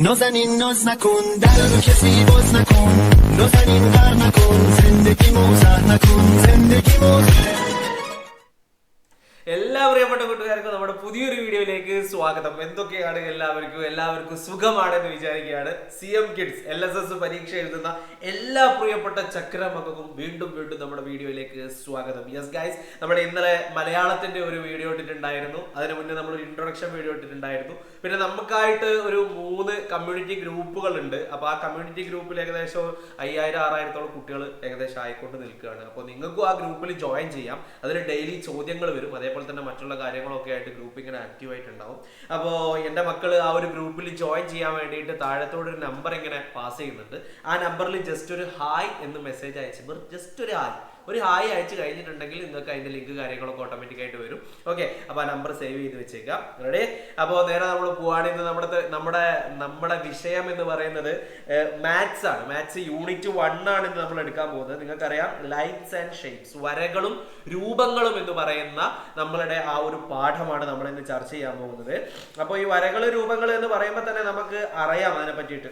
نازنین ناز نکن در رو کسی باز نکن نازنین غر نکن زندگی موزه نکن زندگی موزه എല്ലാ പ്രിയപ്പെട്ട കൂട്ടുകാർക്കും നമ്മുടെ പുതിയൊരു വീഡിയോയിലേക്ക് സ്വാഗതം. എന്തൊക്കെയാണ് എല്ലാവർക്കും സുഖമാണെന്ന് വിചാരിക്കുകയാണ്. CM കിഡ്സ് LSS പരീക്ഷ എഴുതുന്ന എല്ലാ പ്രിയപ്പെട്ട ചക്രമക്കും വീണ്ടും നമ്മുടെ വീഡിയോയിലേക്ക് സ്വാഗതം. യെസ് ഗൈസ്, നമ്മുടെ ഇന്നലെ മലയാളത്തിന്റെ ഒരു വീഡിയോ ഇട്ടിട്ടുണ്ടായിരുന്നു. അതിന് മുന്നേ നമ്മളൊരു ഇൻട്രൊഡക്ഷൻ വീഡിയോ ഇട്ടിട്ടുണ്ടായിരുന്നു. പിന്നെ നമുക്കായിട്ട് ഒരു 3 കമ്മ്യൂണിറ്റി ഗ്രൂപ്പുകൾ ഉണ്ട്. അപ്പോൾ ആ കമ്മ്യൂണിറ്റി ഗ്രൂപ്പിൽ ഏകദേശം 5000-6000 കുട്ടികൾ ഏകദേശം ആയിക്കൊണ്ട് നിൽക്കുകയാണ്. അപ്പോൾ നിങ്ങൾക്കും ആ ഗ്രൂപ്പിൽ ജോയിൻ ചെയ്യാം. അതിൽ ഡെയിലി ചോദ്യങ്ങൾ വരും. അതേപോലെ തന്നെ മറ്റുള്ള കാര്യങ്ങളൊക്കെ ആയിട്ട് ഗ്രൂപ്പ് ഇങ്ങനെ ആക്റ്റീവ് ആയിട്ടുണ്ടാവും. അപ്പോൾ എൻ്റെ മക്കൾ ആ ഒരു ഗ്രൂപ്പിൽ ജോയിൻ ചെയ്യാൻ വേണ്ടിയിട്ട് താഴത്തോടെ ഒരു നമ്പർ ഇങ്ങനെ പാസ് ചെയ്യുന്നുണ്ട്. ആ നമ്പറിൽ ജസ്റ്റ് ഒരു ഹായ് എന്ന് മെസ്സേജ് അയച്ച് ജസ്റ്റ് ഒരു ഹായ് അയച്ചു കഴിഞ്ഞിട്ടുണ്ടെങ്കിൽ നിങ്ങൾക്ക് അതിന്റെ ലിങ്ക് കാര്യങ്ങളൊക്കെ ഓട്ടോമാറ്റിക് ആയിട്ട് വരും. ഓക്കെ, അപ്പോൾ ആ നമ്പർ സേവ് ചെയ്ത് വെച്ചേക്കാം. റെഡി? അപ്പോൾ നേരെ നമ്മൾ പോവുകയാണെങ്കിൽ നമ്മുടെ വിഷയം എന്ന് പറയുന്നത് മാത്സ് ആണ്. മാത്സ് യൂണിറ്റ് 1 ആണ് ഇന്ന് നമ്മൾ എടുക്കാൻ പോകുന്നത്. നിങ്ങൾക്കറിയാം, ലൈൻസ് ആൻഡ് ഷേപ്സ്, വരകളും രൂപങ്ങളും എന്ന് പറയുന്ന നമ്മളുടെ ആ ഒരു പാഠമാണ് നമ്മൾ ഇന്ന് ചർച്ച ചെയ്യാൻ പോകുന്നത്. അപ്പോൾ ഈ വരകൾ രൂപങ്ങൾ എന്ന് പറയുമ്പോൾ തന്നെ നമുക്ക് അറിയാം അതിനെ പറ്റിയിട്ട്.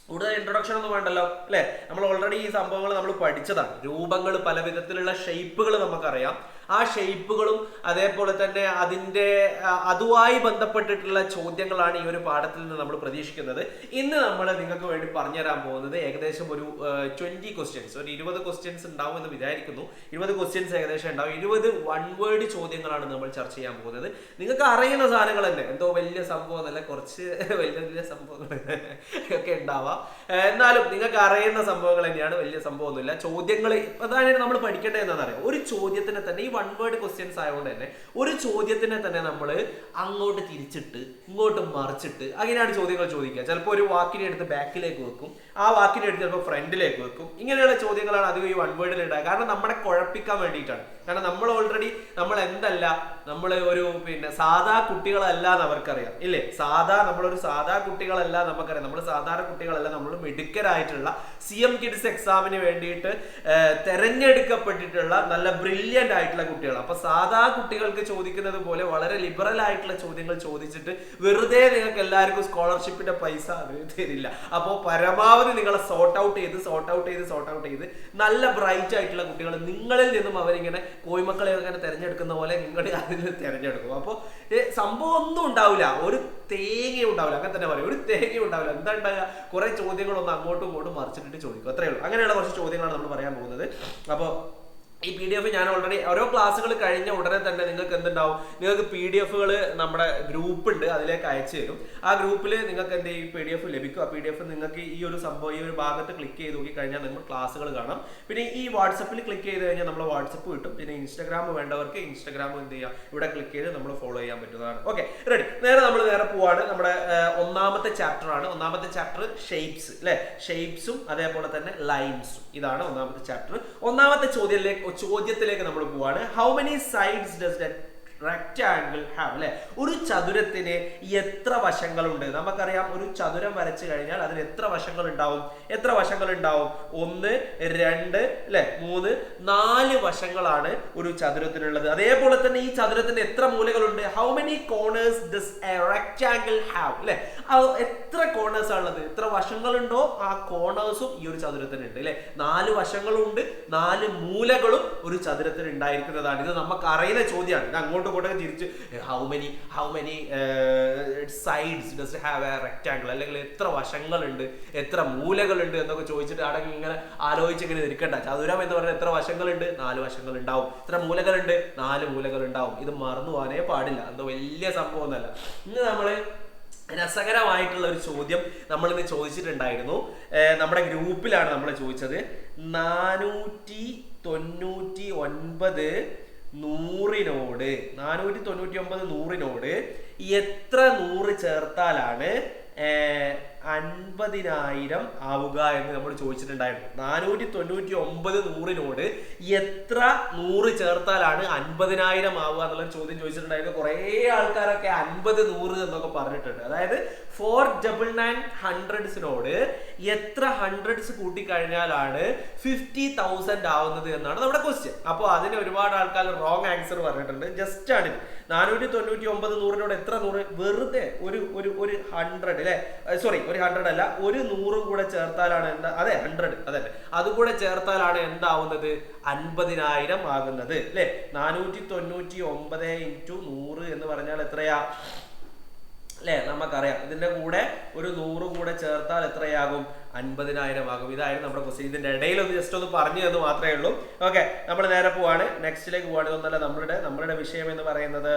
കൂടുതൽ ഇൻട്രൊഡക്ഷൻ ഒന്നും വേണ്ടല്ലോ അല്ലെ? നമ്മൾ ഓൾറെഡി ഈ സംഭവങ്ങൾ നമ്മൾ പഠിച്ചതാണ്. രൂപങ്ങൾ, പല വിധത്തിലുള്ള ഷേപ്പുകൾ നമുക്കറിയാം. ആ ഷേപ്പുകളും അതേപോലെ തന്നെ അതുമായി ബന്ധപ്പെട്ടിട്ടുള്ള ചോദ്യങ്ങളാണ് ഈ ഒരു പാഠത്തിൽ നിന്ന് നമ്മൾ പ്രതീക്ഷിക്കുന്നത്. ഇന്ന് നമ്മൾ നിങ്ങൾക്ക് വേണ്ടി പറഞ്ഞുതരാൻ പോകുന്നത് ഏകദേശം ഒരു 20 ക്വസ്റ്റ്യൻസ്, ഒരു 20 ക്വസ്റ്റ്യൻസ് ഉണ്ടാവും എന്ന് വിചാരിക്കുന്നു. 20 ക്വസ്റ്റ്യൻസ് ഏകദേശം ഉണ്ടാവും. 20 വൺ വേർഡ് ചോദ്യങ്ങളാണ് നമ്മൾ ചർച്ച ചെയ്യാൻ പോകുന്നത്. നിങ്ങൾക്ക് അറിയുന്ന സാധനങ്ങൾ തന്നെ, എന്തോ വലിയ സംഭവം എന്നല്ല, കുറച്ച് വലിയ സംഭവങ്ങൾ ഒക്കെ ഉണ്ടാവാം. എന്നാലും നിങ്ങൾക്ക് അറിയുന്ന സംഭവങ്ങൾ തന്നെയാണ്, വലിയ സംഭവമൊന്നുമില്ല. ചോദ്യങ്ങൾ അതായത് നമ്മൾ പഠിക്കേണ്ടത് എന്താണെന്ന് അറിയാം. ഒരു ചോദ്യത്തിന് തന്നെ, ഈ വൺ വേർഡ് ക്വസ്റ്റ്യൻസ് ആയതുകൊണ്ട് തന്നെ ഒരു ചോദ്യത്തിനെ തന്നെ നമ്മൾ അങ്ങോട്ട് തിരിച്ചിട്ട് ഇങ്ങോട്ട് മറിച്ചിട്ട് അങ്ങനെയാണ് ചോദ്യങ്ങൾ ചോദിക്കുക. ചിലപ്പോൾ ഒരു വാക്കിനെ എടുത്ത് ബാക്കിലേക്ക് വെക്കും, ആ വാക്കിനെ എടുത്ത് ചിലപ്പോൾ ഫ്രണ്ടിലേക്ക് വെക്കും. ഇങ്ങനെയുള്ള ചോദ്യങ്ങളാണ് അധികം ഈ വൺ വേർഡിൽ ഉണ്ടാകുക. കാരണം നമ്മളെ കുഴപ്പിക്കാൻ വേണ്ടിയിട്ടാണ്. കാരണം നമ്മൾ ഓൾറെഡി നമ്മൾ ഒരു സാധാ കുട്ടികളല്ല എന്ന് അവർക്കറിയാം ഇല്ലേ? നമ്മളൊരു സാധാ കുട്ടികളല്ല നമുക്കറിയാം. നമ്മൾ സാധാരണ കുട്ടികളല്ല, നമ്മൾ മിടുക്കരായിട്ടുള്ള CM കിഡ്സ് എക്സാമിന് വേണ്ടിയിട്ട് തെരഞ്ഞെടുക്കപ്പെട്ടിട്ടുള്ള നല്ല ബ്രില്യൻ്റ് ആയിട്ടുള്ള കുട്ടികൾ. അപ്പൊ സാധാ കുട്ടികൾക്ക് ചോദിക്കുന്നത് പോലെ വളരെ ലിബറൽ ആയിട്ടുള്ള ചോദ്യങ്ങൾ ചോദിച്ചിട്ട് വെറുതെ നിങ്ങൾക്ക് എല്ലാവർക്കും സ്കോളർഷിപ്പിന്റെ പൈസ തരില്ല. അപ്പോൾ പരമാവധി നിങ്ങളെ സോർട്ട് ഔട്ട് ചെയ്ത് നല്ല ബ്രൈറ്റ് ആയിട്ടുള്ള കുട്ടികൾ, നിങ്ങളിൽ നിന്നും അവരിങ്ങനെ കോയ്മക്കളെ അങ്ങനെ തെരഞ്ഞെടുക്കുന്ന പോലെ നിങ്ങൾ അതിൽ തെരഞ്ഞെടുക്കും. അപ്പോൾ സംഭവം ഒന്നും ഉണ്ടാവില്ല, ഒരു തേങ്ങ ഉണ്ടാവില്ല. അങ്ങനെ തന്നെ പറയും, ഒരു തേങ്ങ ഉണ്ടാവില്ല. എന്താ ഉണ്ടാകുക? കുറെ ചോദ്യങ്ങളൊന്നും അങ്ങോട്ടും ഇങ്ങോട്ടും മറിച്ചിട്ടിട്ട് ചോദിക്കും, അത്രേ ഉള്ളൂ. അങ്ങനെയുള്ള കുറച്ച് ചോദ്യങ്ങളാണ് നമ്മൾ പറയാൻ പോകുന്നത്. അപ്പോൾ ഈ PDF ഞാൻ ഓൾറെഡി ഓരോ ക്ലാസ്സുകൾ കഴിഞ്ഞ ഉടനെ തന്നെ നിങ്ങൾക്ക് എന്തുണ്ടാവും, നിങ്ങൾക്ക് PDFകൾ നമ്മുടെ ഗ്രൂപ്പ് ഉണ്ട്, അതിലേക്ക് അയച്ചു തരും. ആ ഗ്രൂപ്പിൽ നിങ്ങൾക്ക് എന്ത് ചെയ്യും, PDF ലഭിക്കും. ആ PDF നിങ്ങൾക്ക് ഈ ഒരു സംഭവം, ഈ ഒരു ഭാഗത്ത് ക്ലിക്ക് ചെയ്ത് നോക്കി കഴിഞ്ഞാൽ നിങ്ങൾ ക്ലാസ്സുകൾ കാണാം. പിന്നെ ഈ വാട്സപ്പിൽ ക്ലിക്ക് ചെയ്ത് കഴിഞ്ഞാൽ നമ്മൾ വാട്സപ്പ് കിട്ടും. പിന്നെ ഇൻസ്റ്റാഗ്രാം വേണ്ടവർക്ക് ഇൻസ്റ്റാഗ്രാം എന്ത് ചെയ്യാം, ഇവിടെ ക്ലിക്ക് ചെയ്ത് നമ്മൾ ഫോളോ ചെയ്യാൻ പറ്റുന്നതാണ്. Okay, ready? നേരെ പോവാണ്. നമ്മുടെ ഒന്നാമത്തെ ചാപ്റ്റർ ആണ്. ഒന്നാമത്തെ ചാപ്റ്റർ ഷേപ്സ് അല്ലെ? ഷേപ്സും അതേപോലെ തന്നെ ലൈൻസും, ഇതാണ് ഒന്നാമത്തെ ചാപ്റ്റർ. ഒന്നാമത്തെ ചോദ്യത്തിലേക്ക് നമ്മൾ പോവാണ്. How many sides does that rectangle have അല്ലെ? ഒരു ചതുരത്തിന് എത്ര വശങ്ങളുണ്ട്? നമുക്കറിയാം, ഒരു ചതുരം വരച്ചു കഴിഞ്ഞാൽ അതിന് എത്ര വശങ്ങൾ ഉണ്ടാവും? 1, 2 അല്ലെ, 3, 4 വശങ്ങളാണ് ഒരു ചതുരത്തിനുള്ളത്. അതേപോലെ തന്നെ ഈ ചതുരത്തിന് എത്ര മൂലകളുണ്ട്? How many corners does a rectangle have അല്ലെ? എത്ര കോർണേഴ്സ് ആണുള്ളത്? എത്ര വശങ്ങളുണ്ടോ ആ കോർണേഴ്സും ഈ ഒരു ചതുരത്തിനുണ്ട് അല്ലെ? 4 വശങ്ങളുണ്ട്, 4 മൂലകളും ഒരു ചതുരത്തിന് ഉണ്ടായിരിക്കുന്നതാണ്. ഇത് നമുക്ക് അറിയുന്ന ചോദ്യമാണ്. ഇത് അങ്ങോട്ടും തിരിച്ച് how many sides does have A rectangle, അല്ലെങ്കിൽ എത്ര വശങ്ങളുണ്ട്, എത്ര മൂലകളുണ്ട് എന്നൊക്കെ ചോദിച്ചിട്ട് അവിടെ ഇങ്ങനെ ആലോചിച്ച് ഇങ്ങനെ ഇരിക്കണ്ട. ചതുരം എന്ന് പറഞ്ഞാൽ എത്ര വശങ്ങളുണ്ട്? 4 വശങ്ങൾ ഉണ്ടാവും. എത്ര മൂലകളുണ്ട്? 4 മൂലകൾ ഉണ്ടാവും. ഇത് മറന്നു പോകാനേ പാടില്ല. എന്തോ വലിയ സംഭവം ഒന്നല്ല. ഇന്ന് നമ്മള് രസകരമായിട്ടുള്ള ഒരു ചോദ്യം നമ്മൾ ഇന്ന് ചോദിച്ചിട്ടുണ്ടായിരുന്നു. നമ്മുടെ ഗ്രൂപ്പിലാണ് നമ്മൾ ചോദിച്ചത്. 499 എത്ര 100 ചേർത്താലാണ് 50,000 ആവുക എന്ന് നമ്മൾ ചോദിച്ചിട്ടുണ്ടായിരുന്നു. 499 എത്ര 100 ചേർത്താലാണ് 50,000 ആവുക എന്നുള്ള ചോദ്യം ചോദിച്ചിട്ടുണ്ടായിരുന്നു. കുറേ ആൾക്കാരൊക്കെ 50 100 എന്നൊക്കെ പറഞ്ഞിട്ടുണ്ട്. അതായത് 499 എത്ര ഹൺഡ്രഡ്സ് കൂട്ടിക്കഴിഞ്ഞാലാണ് 50,000 ആവുന്നത് എന്നാണ് നമ്മുടെ ക്വസ്റ്റ്യൻ. അപ്പോൾ അതിന് ഒരുപാട് ആൾക്കാർ റോങ് ആൻസർ പറഞ്ഞിട്ടുണ്ട്. ജസ്റ്റ് ആണ് 499 100 എത്ര 100? വെറുതെ ഒരു 100 അല്ലെ, സോറി, ഒരു 100 അല്ല, ഒരു 100 കൂടെ ചേർത്താലാണ് എന്താ, അതെ 100, അതെ അതുകൂടെ ചേർത്താലാണ് എന്താവുന്നത്, 50,000 ആകുന്നത് അല്ലെ. 499 × 100 എന്ന് പറഞ്ഞാൽ എത്രയാ അല്ലെ, നമുക്കറിയാം. ഇതിന്റെ കൂടെ ഒരു 100 കൂടെ ചേർത്താൽ എത്രയാകും, 50,000 ആകും. ഇതായിരുന്നു നമ്മുടെ ക്വസ്റ്റ്യൻ. ഇതിന്റെ ഇടയിൽ ഒന്ന് ജസ്റ്റ് ഒന്ന് പറഞ്ഞു തന്നു മാത്രമേ ഉള്ളൂ. ഓക്കെ, നമ്മൾ നേരെ പോവാണ്, നെക്സ്റ്റിലേക്ക് പോവാണ്. ഇതൊന്നല്ല നമ്മളുടെ വിഷയം എന്ന് പറയുന്നത്.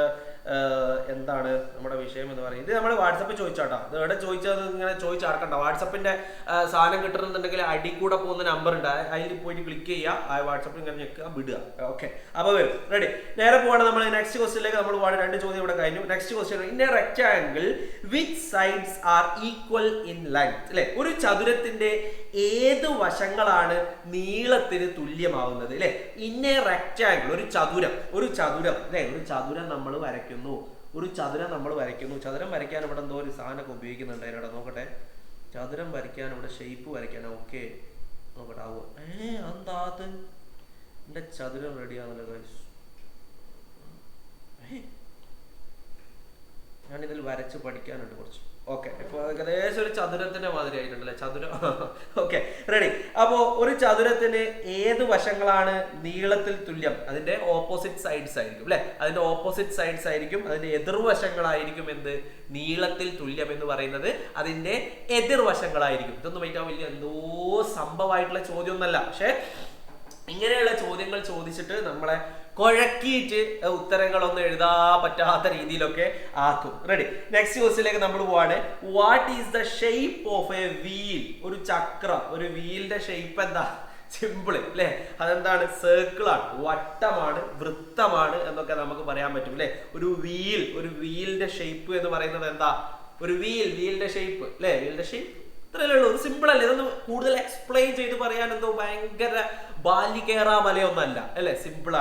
എന്താണ് നമ്മുടെ വിഷയം എന്ന് പറയുന്നത്? ഇത് നമ്മൾ വാട്സപ്പിൽ ചോദിച്ചാട്ടോ. ഇത് എവിടെ ചോദിച്ചത് ഇങ്ങനെ ചോദിച്ചടക്കണ്ട. വാട്സപ്പിന്റെ സാധനം കിട്ടണമെന്നുണ്ടെങ്കിൽ അടി കൂടെ പോകുന്ന നമ്പർ ഉണ്ട്, അതിൽ പോയിട്ട് ക്ലിക്ക് ചെയ്യുക, ആ വാട്സപ്പിൽ ഇങ്ങനെ ഞെക്കുക, വിടുക. ഓക്കെ, അപ്പോൾ വരും. റെഡി, നേരെ പോവാണ്. നമ്മൾ നെക്സ്റ്റ് ക്വസ്റ്റ്യനിലേക്ക് നമ്മൾ പോവാണ്. 2 ചോദ്യം ഇവിടെ കഴിഞ്ഞു. Next question, in A rectangle which sides are equal in length അല്ലെ. ഒരു ചതുരത്തിന്റെ ഏത് വശങ്ങളാണ് നീളത്തിന് തുല്യമാവുന്നത് അല്ലെ. ഇൻ എ റെക്ടാംഗിൾ, ഒരു ചതുരം അല്ലെ, ഒരു ചതുരം നമ്മൾ വരയ്ക്കുന്നു. ചതുരം വരയ്ക്കാൻ ഇവിടെ എന്തോ ഒരു സാധനമൊക്കെ ഉപയോഗിക്കുന്നുണ്ട്. അതിനോട് നോക്കട്ടെ, ചതുരം വരയ്ക്കാൻ ഇവിടെ ഷേപ്പ് വരയ്ക്കാൻ. ഓക്കെ, നോക്കട്ടെ ആവോ. എന്താ എന്റെ ചതുരം റെഡിയാണല്ലോ. ഞാനിതിൽ വരച്ച് പഠിക്കാനുണ്ട് കുറച്ച്. ഓക്കെ, ഇപ്പൊ ഏകദേശം ഒരു ചതുരത്തിന്റെ മാതിരി ആയിട്ടുണ്ടല്ലേ ചതുരം. Okay, ready. അപ്പോ ഒരു ചതുരത്തിന് ഏത് വശങ്ങളാണ് നീളത്തിൽ തുല്യം? അതിന്റെ ഓപ്പോസിറ്റ് സൈഡ്സ് ആയിരിക്കും അല്ലെ. അതിന്റെ എതിർവശങ്ങളായിരിക്കും എന്ത്, നീളത്തിൽ തുല്യം എന്ന് പറയുന്നത് അതിന്റെ എതിർവശങ്ങളായിരിക്കും. ഇതൊന്നും വലിയ എന്തോ സംഭവമായിട്ടുള്ള ചോദ്യം ഒന്നല്ല. പക്ഷെ ഇങ്ങനെയുള്ള ചോദ്യങ്ങൾ ചോദിച്ചിട്ട് നമ്മളെ കുഴക്കിയിട്ട് ഉത്തരങ്ങളൊന്നും എഴുതാ പറ്റാത്ത രീതിയിലൊക്കെ ആക്കും. റെഡി, നെക്സ്റ്റ് ക്വസ്റ്റ്യനിലേക്ക് നമ്മൾ പോവാണ്. What is the shape of A wheel? ഒരു ചക്രം, ഒരു വീലിന്റെ ഷേപ്പ് എന്താ? സിമ്പിൾ അല്ലെ. അതെന്താണ്? സർക്കിളാണ്, വട്ടമാണ്, വൃത്തമാണ് എന്നൊക്കെ നമുക്ക് പറയാൻ പറ്റും അല്ലെ. ഒരു വീലിന്റെ ഷേപ്പ് എന്ന് പറയുന്നത് എന്താ? ഒരു വീലിന്റെ ഷേപ്പ് അല്ലെ. വീലിന്റെ ഷേപ്പ് ഇത്രയല്ലേ ഉള്ളൂ. ഒരു സിമ്പിൾ അല്ലേ. ഇതൊന്ന് കൂടുതൽ എക്സ്പ്ലെയിൻ ചെയ്ത് പറയാൻ എന്തോ ഭയങ്കര ബാലികേറാ മലയൊന്നല്ല അല്ലെ. സിമ്പിൾ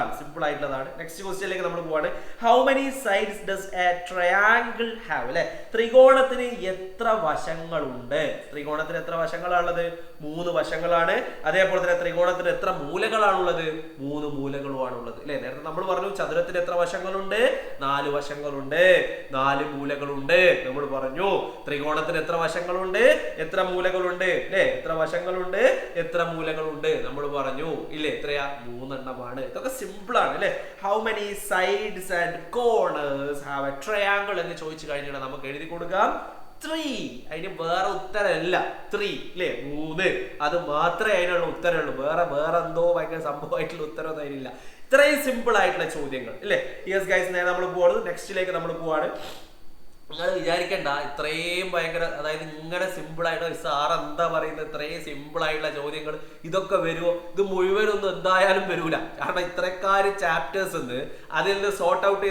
ആയിട്ടുള്ളതാണ്. നെക്സ്റ്റ് ക്വസ്റ്റ്യനിലേക്ക് നമ്മൾ പോവാണ്. How many sides does A triangle have അല്ലെ. ത്രികോണത്തിന് എത്ര വശങ്ങളുണ്ട്? ത്രികോണത്തിന് എത്ര വശങ്ങളാണുള്ളത്? 3 വശങ്ങളാണ്. അതേപോലെ തന്നെ ത്രികോണത്തിന് എത്ര മൂലകളാണുള്ളത്? 3 മൂലകളുമാണുള്ളത് അല്ലെ. നേരത്തെ നമ്മൾ പറഞ്ഞു ചതുരത്തിന് എത്ര വശങ്ങളുണ്ട്? 4 വശങ്ങളുണ്ട്, 4 മൂലകളുണ്ട് നമ്മൾ പറഞ്ഞു. ത്രികോണത്തിന് എത്ര വശങ്ങളുണ്ട്? എത്ര മൂലകളുണ്ട് അല്ലെ. എത്ര വശങ്ങളുണ്ട്, എത്ര മൂലകളുണ്ട് നമ്മൾ പറഞ്ഞു ഇല്ലേ. എത്രയാ? 3 എണ്ണമാണ്. ഇതൊക്കെ സിമ്പിൾ ആണ് അല്ലെ. How many sides and corners have A triangle എന്ന് ചോദിച്ചു കഴിഞ്ഞാൽ നമുക്ക് എഴുതി കൊടുക്കാം 3. അതിന് വേറെ ഉത്തരമല്ല 3 അല്ലേ. 3 അത് മാത്രമേ അതിനുള്ള ഉത്തരമുള്ളൂ. വേറെ എന്തോ ഭയങ്കര സംഭവമായിട്ടുള്ള ഉത്തരവൊന്നും അതിനില്ല. ഇത്രയും സിമ്പിൾ ആയിട്ടുള്ള ചോദ്യങ്ങൾ അല്ലേ. യെസ് ഗൈസ്, നേരെ നമ്മൾ പോവാണ്. നെക്സ്റ്റിലേക്ക് നമ്മൾ പോവാണ്. നിങ്ങൾ വിചാരിക്കണ്ട ഇത്രയും ഭയങ്കര, അതായത് ഇങ്ങനെ സിമ്പിൾ ആയിട്ട് സാർ എന്താ പറയുന്നത്, ഇത്രയും സിമ്പിൾ ആയിട്ടുള്ള ചോദ്യങ്ങൾ ഇതൊക്കെ വരുമോ? ഇത് മുഴുവനൊന്നും എന്തായാലും വരൂല. കാരണം ഇത്രക്കാര് ചാപ്റ്റേഴ്സ് ഉണ്ട്, അതിൽ നിന്ന് സോർട്ട് ഔട്ട്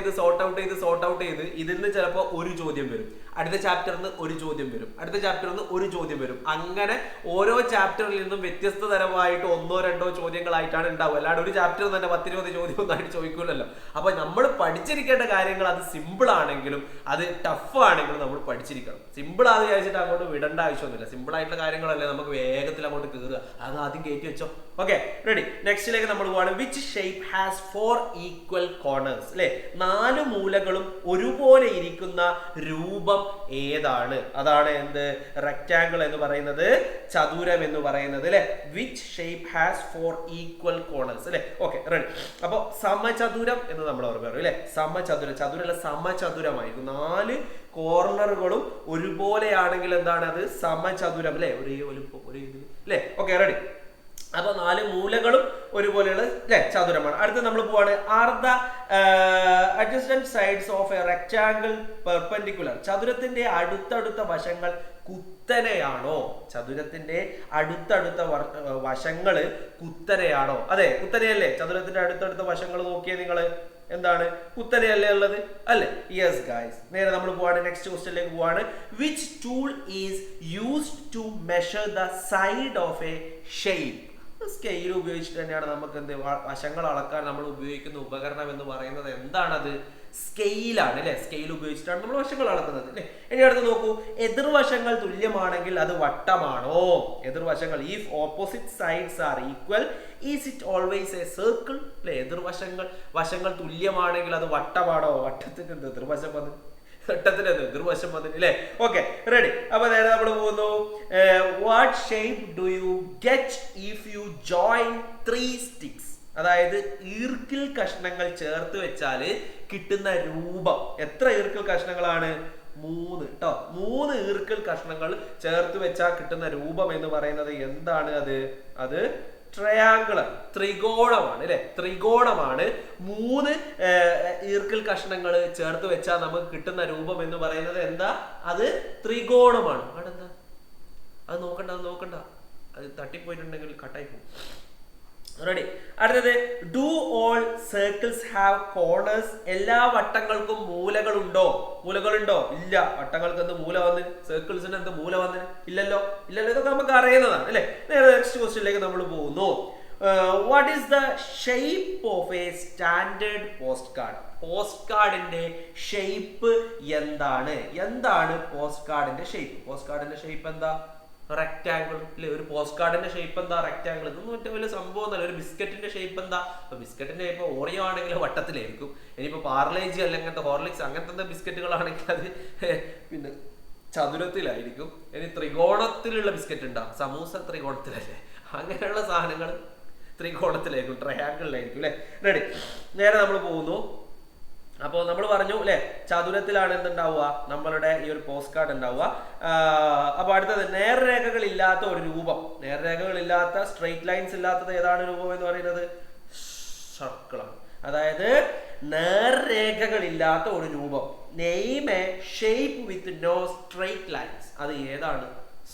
ചെയ്ത് ഇതിൽ നിന്ന് ചിലപ്പോൾ ഒരു ചോദ്യം വരും, അടുത്ത ചാപ്റ്ററിൽ നിന്ന് ഒരു ചോദ്യം വരും, അടുത്ത ചാപ്റ്ററിൽ നിന്ന് ഒരു ചോദ്യം വരും. അങ്ങനെ ഓരോ ചാപ്റ്ററിൽ നിന്നും വ്യത്യസ്ത തരമായിട്ട് 1-2 ചോദ്യങ്ങളായിട്ടാണ് ഉണ്ടാവുക. അല്ലാണ്ട് ഒരു ചാപ്റ്ററിൽ തന്നെ 10-20 ചോദ്യം ഒന്നായിട്ട് ചോദിക്കൂലല്ലോ. അപ്പൊ നമ്മൾ പഠിച്ചിരിക്കേണ്ട കാര്യങ്ങൾ അത് സിമ്പിൾ ആണെങ്കിലും അത് ടഫ് ആണെങ്കിലും നമ്മൾ പഠിച്ചിരിക്കണം. സിമ്പിൾ ആണെന്ന് വിചാരിച്ചിട്ട് അങ്ങോട്ട് വിടേണ്ട ആവശ്യമൊന്നുമില്ല. സിമ്പിൾ ആയിട്ടുള്ള കാര്യങ്ങളല്ലേ നമുക്ക് വേഗത്തിൽ അങ്ങോട്ട് കയറുക. അത് ആദ്യം കയറ്റി വെച്ചോ. Okay, ready. നെക്സ്റ്റിലേക്ക് നമ്മൾ പോവാണ്. Which shape has 4 equal corners അല്ലെ. 4 മൂലകളും ഒരുപോലെ ഇരിക്കുന്ന രൂപം ഏതാണ്? അതാണ് എന്ത്? റെക്ടാംഗിൾ എന്ന് പറയുന്നത്, ചതുരം എന്ന് പറയുന്നത് അല്ലെ. Which shape has 4 equal corners അല്ലെ. Okay, ready. അപ്പൊ സമചതുരം എന്ന് നമ്മൾ ഓർമ്മ പറയും അല്ലെ. ചതുരല്ല, സമചതുരമായിരിക്കും. 4 കോർണറുകളും ഒരുപോലെയാണെങ്കിൽ എന്താണ് അത്? സമചതുരം അല്ലെ. ഒരേ ഇത് അല്ലെ. Okay, ready. അപ്പൊ 4 മൂലകളും ഒരുപോലെയുള്ള ചതുരമാണ്. അടുത്ത നമ്മൾ പോവാണ്. Are the adjacent sides of A rectangle perpendicular? ചതുരത്തിന്റെ അടുത്തടുത്ത വശങ്ങൾ കുത്തനെയാണോ? ചതുരത്തിന്റെ അടുത്തടുത്ത വശങ്ങള് കുത്തനെയാണോ? അതെ, കുത്തനെയല്ലേ. ചതുരത്തിന്റെ അടുത്തടുത്ത വശങ്ങൾ നോക്കിയേ നിങ്ങള്, എന്താണ്? കുത്തനെയല്ലേ ഉള്ളത് അല്ലേ. യെസ് ഗൈസ്, നേരെ നമ്മൾ പോവാണ്. നെക്സ്റ്റ് ക്വസ്റ്റ്യനിലേക്ക് പോവാണ്. Which tool is used to measure the side of a shape? Scale ഉപയോഗിച്ചിട്ട് തന്നെയാണ് നമുക്ക് എന്ത് വശങ്ങൾ അളക്കാൻ നമ്മൾ ഉപയോഗിക്കുന്ന ഉപകരണം എന്ന് പറയുന്നത്. എന്താണത്? സ്കെയിലാണ് അല്ലെ. സ്കെയിൽ ഉപയോഗിച്ചിട്ടാണ് നമ്മൾ വശങ്ങൾ അളക്കുന്നത് അല്ലെ. ഇനി അടുത്ത് നോക്കൂ. എതിർവശങ്ങൾ തുല്യമാണെങ്കിൽ അത് വട്ടമാണോ? എതിർവശങ്ങൾ, if opposite sides are equal is it always a circle അല്ലെ. വശങ്ങൾ തുല്യമാണെങ്കിൽ അത് വട്ടമാണോ? വട്ടത്തിന് എതിർവശം വന്ന് ഘട്ടത്തിന് എതിർവശം വന്നിട്ട് അല്ലേ? Okay, ready. അപ്പൊ നേരെ നമ്മൾ പോകുന്നു. What shape do you get if you join 3 sticks? അതായത് ഈർക്കിൽ കഷ്ണങ്ങൾ ചേർത്ത് വെച്ചാല് കിട്ടുന്ന രൂപം. എത്ര ഈർക്കിൽ കഷ്ണങ്ങളാണ്? 3 കേട്ടോ. 3 ഈർക്കിൽ കഷ്ണങ്ങൾ ചേർത്ത് വെച്ചാൽ കിട്ടുന്ന രൂപം എന്ന് പറയുന്നത് എന്താണ്? അത് ട്രയാങ്കിൾ, ത്രികോണമാണ് അല്ലെ? ത്രികോണമാണ്. 3 ഈർക്കിൽ കഷ്ണങ്ങൾ ചേർത്ത് വെച്ചാൽ നമുക്ക് കിട്ടുന്ന രൂപം എന്ന് പറയുന്നത് എന്താ? അത് ത്രികോണമാണ്. അതെന്താ? അത് നോക്കണ്ട, അത് തട്ടിപ്പോയിട്ടുണ്ടെങ്കിൽ കട്ടായി പോകും. റെഡി. അടുത്തത്, do all circles have corners? എല്ലാ വട്ടങ്ങൾക്കും മൂലകളുണ്ടോ? ഇല്ല. വട്ടങ്ങൾക്ക് എന്ത് മൂല വന്ന്? സർക്കിൾസിന് എന്ത് മൂല വന്ന്? ഇല്ലല്ലോ. ഇതൊക്കെ നമുക്ക് അറിയുന്നതാണ് അല്ലെ? നേരെ നെക്സ്റ്റ് ക്വസ്റ്റ്യനിലേക്ക് നമ്മൾ പോകുന്നു. What is the shape of A standard post card? Post കാർഡിന്റെ ഷേപ്പ് എന്താണ്? പോസ്റ്റ് കാർഡിന്റെ ഷേപ്പ് എന്താ? റെക്ടാങ്കിൾ അല്ലെ? ഒരു പോസ്റ്റ് കാർഡിന്റെ ഷേപ്പ് എന്താ? റെക്ടാങ്കിൾ. ഇതൊന്നും മറ്റേ വലിയ സംഭവം ഒന്നല്ല. ഒരു ബിസ്ക്കറ്റിന്റെ ഷേപ്പ് എന്താ? ബിസ്ക്കറ്റിന്റെ ഷേപ്പ് ഓറിയോ ആണെങ്കിൽ വട്ടത്തിലായിരിക്കും. ഇനിയിപ്പോ പാർലേജി അല്ലെങ്കിൽ ഹോർലിക്സ് അങ്ങനത്തെ ബിസ്ക്കറ്റുകളാണെങ്കിൽ അത് പിന്നെ ചതുരത്തിലായിരിക്കും. ഇനി ത്രികോണത്തിലുള്ള ബിസ്ക്കറ്റ് ഉണ്ടാവും. സമൂസ ത്രികോണത്തിലല്ലേ? അങ്ങനെയുള്ള സാധനങ്ങൾ ത്രികോണത്തിലായിരിക്കും, ട്രയാങ്കിളിലായിരിക്കും അല്ലെ? റെഡി. നേരെ നമ്മൾ പോകുന്നു. അപ്പോൾ നമ്മൾ പറഞ്ഞു അല്ലെ, ചതുരത്തിലാണ് എന്തുണ്ടാവുക? നമ്മളുടെ ഈ ഒരു പോസ്റ്റ് കാർഡ് ഉണ്ടാവുക. അപ്പൊ അടുത്തത്, നേർരേഖകളില്ലാത്ത ഒരു രൂപം. നേർരേഖകളില്ലാത്ത, സ്ട്രെയിറ്റ് ലൈൻസ് ഇല്ലാത്തത് ഏതാണ് രൂപം എന്ന് പറയുന്നത്? സർക്കിളാണ്. അതായത് നേർരേഖകളില്ലാത്ത ഒരു രൂപം. Name a shape with no straight lines. അത് ഏതാണ്?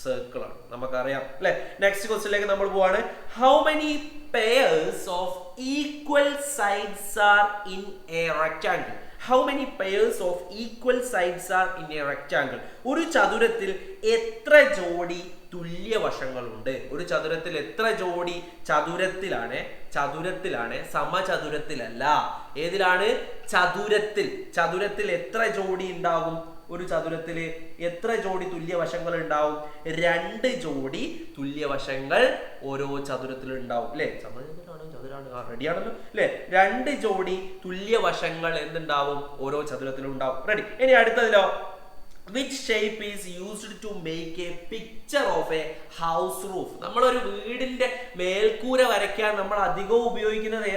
സർക്കിളാണ്. നമുക്കറിയാം അല്ലെ? നെക്സ്റ്റ് ക്വസ്റ്റ്യനിലേക്ക് നമ്മൾ പോവാണ്. How many pairs of equal sides are in a rectangle? How many pairs of equal sides are in a rectangle? ഒരു ചതുരത്തിൽ എത്ര ജോഡി തുല്യ വശങ്ങളുണ്ട്? ഒരു ചതുരത്തിൽ എത്ര ജോഡി? ചതുരത്തിലാണ്, സമചതുരത്തിലല്ല. ഏതിലാണ്? ചതുരത്തിൽ എത്ര ജോഡി ഉണ്ടാകും? ഒരു ചതുരത്തില് എത്ര ജോഡി തുല്യ വശങ്ങൾ ഉണ്ടാവും? 2 ജോഡി തുല്യ വശങ്ങൾ ഓരോ ചതുരത്തിലും ഉണ്ടാവും അല്ലെ? ചതുരാണ് റെഡിയാണല്ലോ അല്ലെ? 2 ജോഡി തുല്യ വശങ്ങൾ എന്തുണ്ടാവും? ഓരോ ചതുരത്തിലും ഉണ്ടാവും. റെഡി. ഇനി അടുത്തതിലോ, which shape is used to make a picture of a house roof? നമ്മളൊരു വീടിന്റെ മേൽക്കൂര വരയ്ക്കാൻ നമ്മൾ അധികവും ഉപയോഗിക്കുന്നത്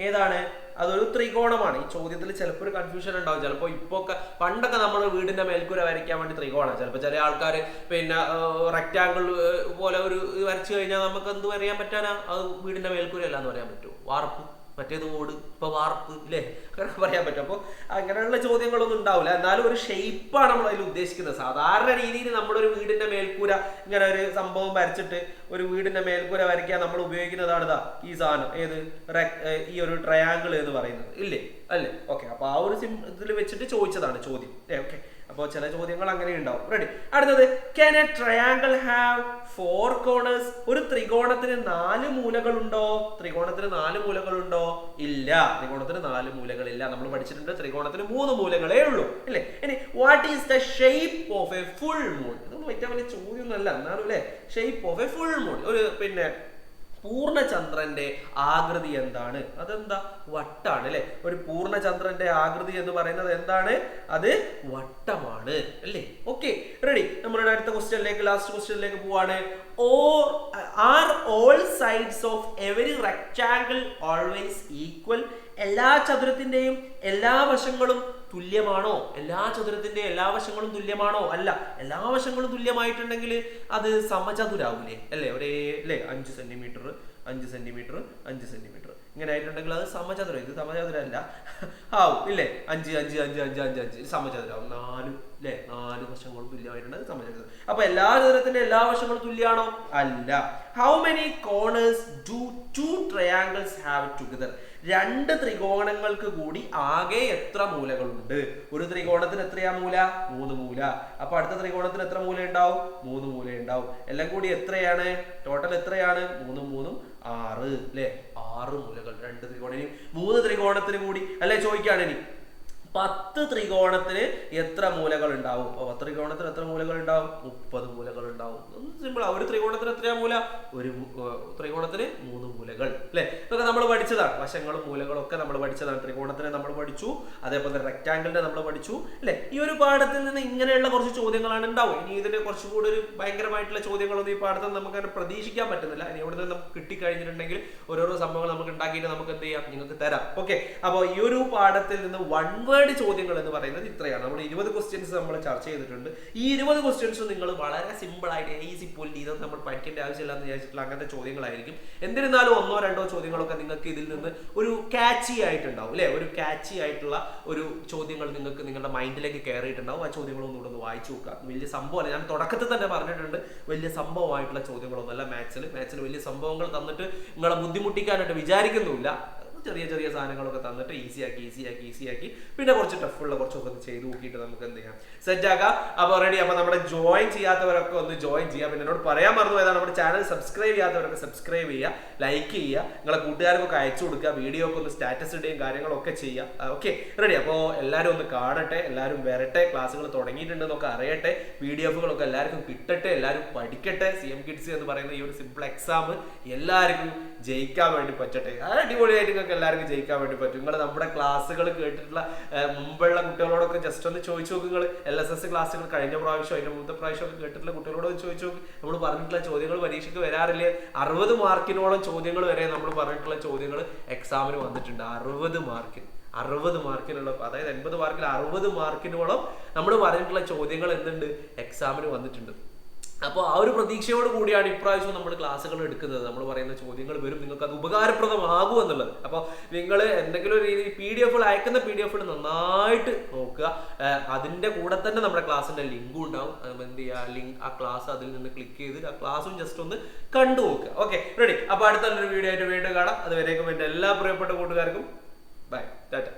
ഏതാണ്? അതൊരു ത്രികോണമാണ്. ഈ ചോദ്യത്തിൽ ചിലപ്പോൾ ഒരു കൺഫ്യൂഷൻ ഉണ്ടാവും. ചിലപ്പോൾ പണ്ടൊക്കെ നമ്മൾ വീടിന്റെ മേൽക്കൂര വരയ്ക്കാൻ വേണ്ടി ത്രികോണമാണ്. ചിലപ്പോൾ ചില ആൾക്കാർ പിന്നെ റെക്ടാങ്കിൾ പോലെ ഒരു വരച്ചു കഴിഞ്ഞാൽ നമുക്ക് എന്ത് പറയാൻ പറ്റാനാ? അത് വീടിന്റെ മേൽക്കൂര അല്ല എന്ന് പറയാൻ പറ്റുമോ? വാർപ്പ്, മറ്റേത് ഓട്, ഇപ്പൊ വാർപ്പ് ഇല്ലേ? അങ്ങനെ പറയാൻ പറ്റും. അപ്പോൾ അങ്ങനെയുള്ള ചോദ്യങ്ങളൊന്നും ഉണ്ടാവില്ല. എന്നാലും ഒരു ഷേപ്പാണ് നമ്മൾ അതിൽ ഉദ്ദേശിക്കുന്നത്. സാധാരണ രീതിയിൽ നമ്മളൊരു വീടിന്റെ മേൽക്കൂര ഇങ്ങനെ ഒരു സംഭവം വരച്ചിട്ട് ഒരു വീടിന്റെ മേൽക്കൂര വരയ്ക്കാൻ നമ്മൾ ഉപയോഗിക്കുന്നതാണ് ഈ സാധനം. ഈ ഒരു ട്രയാങ്കിൾ എന്ന് പറയുന്നത് ഇല്ലേ? അല്ലേ? ഓക്കെ. അപ്പൊ ആ ഒരു ഇതിൽ വെച്ചിട്ട് ചോദിച്ചതാണ് ചോദ്യം. ഓക്കെ. അപ്പോൾ ചില ചോദ്യങ്ങൾ അങ്ങനെ ഉണ്ടാവും. റെഡി. അടുത്തത്, can a triangle have 4 corners? ഒരു ത്രികോണത്തിന് 4 മൂലകളുണ്ടോ? ഇല്ല. ത്രികോണത്തിന് 4 മൂലകളില്ല. നമ്മൾ പഠിച്ചിട്ടുണ്ട് ത്രികോണത്തിന് 3 മൂലകളേ ഉള്ളൂ അല്ലേ? ഇനി what is the shape of A full moon? ഇതൊന്നും ഏറ്റവും വലിയ ചോദ്യമൊന്നുമല്ല, എന്നാലും അല്ലേ? Shape of A full moon, ഒരു പിന്നെ പൂർണ്ണചന്ദ്രന്റെ ആകൃതി എന്താണ്? അതെന്താ? വട്ടാണ് അല്ലെ? ഒരു പൂർണ്ണചന്ദ്രന്റെ ആകൃതി എന്ന് പറയുന്നത് എന്താണ്? അത് വട്ടമാണ് അല്ലേ? Okay, ready. നമ്മളുടെ അടുത്ത ക്വസ്റ്റ്യനിലേക്ക്, ലാസ്റ്റ് ക്വസ്റ്റ്യനിലേക്ക് പോവാണ്. Are all sides of every rectangle always equal? എല്ലാ ചതുരത്തിന്റെയും എല്ലാ വശങ്ങളും തുല്യമാണോ? എല്ലാ ചതുരത്തിന്റെയും എല്ലാ വശങ്ങളും തുല്യമാണോ? അല്ല. എല്ലാ വശങ്ങളും തുല്യമായിട്ടുണ്ടെങ്കിൽ അത് സമചതുരാവൂലേ അല്ലേ? ഒരേ അല്ലേ? 5 സെന്റിമീറ്റർ 5 സെന്റിമീറ്റർ 5 സെന്റിമീറ്റർ ഇങ്ങനെ ആയിട്ടുണ്ടെങ്കിൽ അത് സമചതുരം. ഇത് സമചതുരല്ല ആവും ഇല്ലേ? 5 5 5 5 5 5 സമചതുരാവും. 4 അല്ലേ? 4 വശങ്ങളും തുല്യമായിട്ടുണ്ട് സമചതുരം. അപ്പൊ എല്ലാ ചതുരത്തിന്റെ എല്ലാ വശങ്ങളും തുല്യമാണോ? അല്ല. How many corners do 2 triangles have together? 2 ത്രികോണങ്ങൾക്ക് കൂടി ആകെ എത്ര മൂലകളുണ്ട്? ഒരു ത്രികോണത്തിന് എത്രയാ മൂല? 3 മൂല. അപ്പൊ അടുത്ത ത്രികോണത്തിന് എത്ര മൂല ഉണ്ടാവും? 3 മൂല ഉണ്ടാവും. എല്ലാം കൂടി എത്രയാണ്? ടോട്ടൽ എത്രയാണ്? 3 3 6 അല്ലെ? 6 മൂലകൾ. 2 ത്രികോണം. 3 ത്രികോണത്തിന് കൂടി അല്ലെ ചോദിക്കാണ്. ഇനി 10 ത്രികോണത്തിന് എത്ര മൂലകൾ ഉണ്ടാവും? 10 ത്രികോണത്തിന് എത്ര മൂലകൾ ഉണ്ടാവും? 30 മൂലകൾ ഉണ്ടാവും. സിമ്പിൾ. ഒരു ത്രികോണത്തിന് എത്രയാ മൂല? ഒരു ത്രികോണത്തിന് 3 മൂലകൾ അല്ലെ? ഇതൊക്കെ നമ്മൾ പഠിച്ചതാണ്. വശങ്ങളും മൂലകളും ഒക്കെ നമ്മൾ പഠിച്ചതാണ്. ത്രികോണത്തിനെ നമ്മൾ പഠിച്ചു, അതേപോലെ റെക്ടാങ്കിളിനെ നമ്മൾ പഠിച്ചു അല്ലെ? ഈ ഒരു പാഠത്തിൽ നിന്ന് ഇങ്ങനെയുള്ള കുറച്ച് ചോദ്യങ്ങളാണ് ഉണ്ടാവും. ഇനി ഇതിന്റെ കുറച്ചുകൂടി ഒരു ഭയങ്കരമായിട്ടുള്ള ചോദ്യങ്ങളൊന്നും ഈ പാഠത്തിൽ നമുക്ക് അങ്ങനെ പ്രതീക്ഷിക്കാൻ പറ്റുന്നില്ല. ഇനി ഇവിടെ നിന്ന് നമുക്ക് കിട്ടിക്കഴിഞ്ഞിട്ടുണ്ടെങ്കിൽ ഓരോരോ സംഭവങ്ങൾ നമുക്ക് ഉണ്ടാക്കിയിട്ട് നമുക്ക് എന്ത് ചെയ്യാം, നിങ്ങൾക്ക് തരാം. ഓക്കെ, അപ്പോൾ ഈ ഒരു പാഠത്തിൽ നിന്ന് വൺ വേർഡ് ചോദ്യങ്ങൾ എന്ന് പറയുന്നത് ഇത്രയാണ്. നമ്മൾ 20 ക്വസ്റ്റ്യൻസ് നമ്മൾ ചർച്ച ചെയ്തിട്ടുണ്ട്. ഈ 20 ക്വസ്റ്റ്യൻസ് നിങ്ങൾ വളരെ സിമ്പിൾ ആയിട്ട് ഈസി പോലി ഇതൊന്നും നമ്മൾ പഠിക്കേണ്ട ആവശ്യമില്ല എന്ന് വിചാരിച്ചിട്ടുള്ള അങ്ങനത്തെ ചോദ്യങ്ങളായിരിക്കും. എന്നിരുന്നാലും 1-2 ചോദ്യങ്ങളൊക്കെ നിങ്ങൾക്ക് ഇതിൽ നിന്ന് ഒരു കാച്ചി ആയിട്ടുണ്ടാവും അല്ലെ? ഒരു കാച്ചി ആയിട്ടുള്ള ഒരു ചോദ്യങ്ങൾ നിങ്ങൾക്ക് നിങ്ങളുടെ മൈൻഡിലേക്ക് കയറിയിട്ടുണ്ടാവും. ആ ചോദ്യങ്ങളൊന്നും കൂടെ ഒന്ന് വായിച്ചു നോക്കുക. വലിയ സംഭവമല്ല, ഞാൻ തുടക്കത്തിൽ തന്നെ പറഞ്ഞിട്ടുണ്ട്, വലിയ സംഭവമായിട്ടുള്ള ചോദ്യങ്ങളൊന്നുമല്ല. മാത്സിൽ വലിയ സംഭവങ്ങൾ തന്നിട്ട് നിങ്ങളെ ബുദ്ധിമുട്ടിക്കാനായിട്ട് വിചാരിക്കുന്നുമില്ല. ചെറിയ ചെറിയ സാധനങ്ങളൊക്കെ തന്നിട്ട് ഈസിയാക്കി പിന്നെ കുറച്ച് ടഫുള്ള കുറച്ചൊക്കെ ഒന്ന് ചെയ്ത് നോക്കിയിട്ട് നമുക്ക് എന്ത് ചെയ്യാം, സെറ്റ് ആക്കാം. അപ്പോൾ റെഡി. അപ്പോൾ നമ്മുടെ ജോയിൻ ചെയ്യാത്തവരൊക്കെ ഒന്ന് ജോയിൻ ചെയ്യുക. പിന്നെ എന്നോട് പറയാൻ മറന്നു പോയതാണ്, നമ്മുടെ ചാനൽ സബ്സ്ക്രൈബ് ചെയ്യാത്തവരൊക്കെ സബ്സ്ക്രൈബ് ചെയ്യുക, ലൈക്ക് ചെയ്യുക, നിങ്ങളെ കൂട്ടുകാർക്കൊക്കെ അയച്ചു കൊടുക്കുക, വീഡിയോ ഒക്കെ ഒന്ന് സ്റ്റാറ്റസ് ഇടുകയും കാര്യങ്ങളൊക്കെ ചെയ്യുക. Okay ready. അപ്പോൾ എല്ലാവരും ഒന്ന് കാണട്ടെ, എല്ലാവരും വരട്ടെ, ക്ലാസ്സുകൾ തുടങ്ങിയിട്ടുണ്ടെന്നൊക്കെ അറിയട്ടെ, PDF-കളൊക്കെ എല്ലാവർക്കും കിട്ടട്ടെ, എല്ലാവരും പഠിക്കട്ടെ. CM Kids എന്ന് പറയുന്ന ഈ ഒരു സിമ്പിൾ എക്സാം എല്ലാവർക്കും ജയിക്കാൻ വേണ്ടി പറ്റട്ടെ. അടിപൊളിയായിട്ട് നിങ്ങൾക്ക് എല്ലാവർക്കും ജയിക്കാൻ വേണ്ടി പറ്റും. നിങ്ങൾ നമ്മുടെ ക്ലാസ്സുകൾ കേട്ടിട്ടുള്ള മുമ്പുള്ള കുട്ടികളോടൊക്കെ ജസ്റ്റ് ഒന്ന് ചോദിച്ചു നോക്ക്. നിങ്ങൾ LSS ക്ലാസ്സുകൾ കഴിഞ്ഞ പ്രാവശ്യം അതിന്റെ മുമ്പത്തെ പ്രാവശ്യമൊക്കെ കേട്ടിട്ടുള്ള കുട്ടികളോട് ചോദിച്ചു നോക്ക്. നമ്മൾ പറഞ്ഞിട്ടുള്ള ചോദ്യങ്ങൾ പരീക്ഷയ്ക്ക് വരാറില്ലേ? 60 മാർക്കിനോളം ചോദ്യങ്ങൾ വരെ നമ്മൾ പറഞ്ഞിട്ടുള്ള ചോദ്യങ്ങൾ എക്സാമിന് വന്നിട്ടുണ്ട്. 60 മാർക്കിനുള്ള, അതായത് 80 മാർക്കിൽ 60 മാർക്കിനോളം നമ്മൾ പറഞ്ഞിട്ടുള്ള ചോദ്യങ്ങൾ എന്തുണ്ട്, എക്സാമിന് വന്നിട്ടുണ്ട്. അപ്പോൾ ആ ഒരു പ്രതീക്ഷയോട് കൂടിയാണ് ഇപ്രാവശ്യം നമ്മൾ ക്ലാസ്സുകൾ എടുക്കുന്നത്. നമ്മൾ പറയുന്ന ചോദ്യങ്ങൾ വരും, നിങ്ങൾക്ക് അത് ഉപകാരപ്രദമാകും എന്നുള്ളത്. അപ്പോൾ നിങ്ങൾ എന്തെങ്കിലും ഒരു രീതി PDF അയക്കുന്ന PDF നന്നായിട്ട് നോക്കുക. അതിൻ്റെ കൂടെ തന്നെ നമ്മുടെ ക്ലാസ്സിൻ്റെ ലിങ്കും ഉണ്ടാവും. അത് എന്ത് ചെയ്യുക, ആ ക്ലാസ് അതിൽ നിന്ന് ക്ലിക്ക് ചെയ്ത് ആ ക്ലാസ്സും ജസ്റ്റ് ഒന്ന് കണ്ടു നോക്കുക. Okay ready. അപ്പോൾ അടുത്തൊരു വീഡിയോ ആയിട്ട് വീണ്ടും കാണാം. അതുവരേക്കും എൻ്റെ എല്ലാ പ്രിയപ്പെട്ട കൂട്ടുകാർക്കും ബൈ, ടാറ്റ.